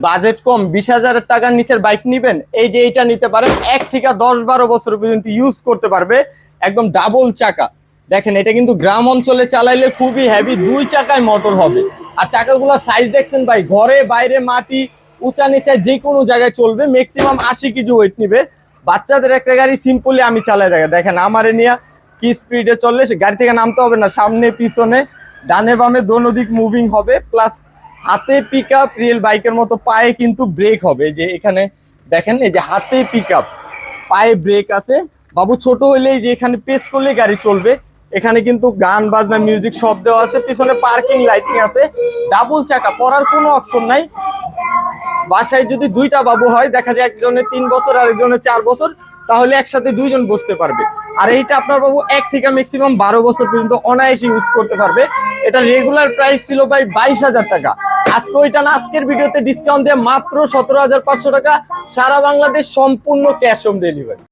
Budget কম 20,000 টাকার নিচের bike নিবেন, এই যে এটা নিতে পারেন। 1 থেকে 10-12 বছর পর্যন্ত ইউজ করতে পারবে। একদম ডাবল চাকা, দেখেন এটা কিন্তু গ্রাম অঞ্চলে চালাইলে খুবই হেভি, 2 চাকায় মোটর হবে। আর চাকাগুলো সাইজ দেখছেন ভাই, ঘরে বাইরে মাটি উঁচা নিচা যে কোনো জায়গায় চলবে। ম্যাক্সিমাম 80 কেজি ওয়েট নিবে। বাচ্চাদের একটা গাড়ি সিম্পলি আমি চালাই দেখেন আমারে নিয়ে কি স্পিডে চললে, সে গাড়ি থেকে নামতে হবে না, সামনে পিছনে ডানে বামে দোনো দিক মুভিং হবে। প্লাস হাতে পিক আপ, রিয়েল বাইকের মতো পায়ে কিন্তু ব্রেক হবে। যে এখানে দেখেন এই যে হাতে পিক আপ, পায়ে ব্রেক আছে। বাবু ছোট হইলেই যে এখানে প্রেস করলে গাড়ি চলবে। এখানে কিন্তু গান বাজনা মিউজিক সব দেওয়া আছে, পিছনে পার্কিং লাইটিং আছে। ডাবল চাকা, পরার কোনো অপশন নাই। বাসায় যদি 2টা বাবু হয়, দেখা যায় একজনের 3 বছর আর একজনের 4 বছর, তাহলে একসাথে 2জন বসতে পারবে। আর এইটা আপনার বাবু 1 থেকে ম্যাক্সিমাম 12 বছর পর্যন্ত অনায়াসে ইউজ করতে পারবে। এটা রেগুলার প্রাইস ছিল ভাই 22,000 টাকা। আজকে ওইটা না, আজকের ভিডিওতে ডিসকাউন্ট দিয়ে মাত্র 17,500 টাকা, সারা বাংলাদেশ সম্পূর্ণ ক্যাশ অন ডেলিভারি।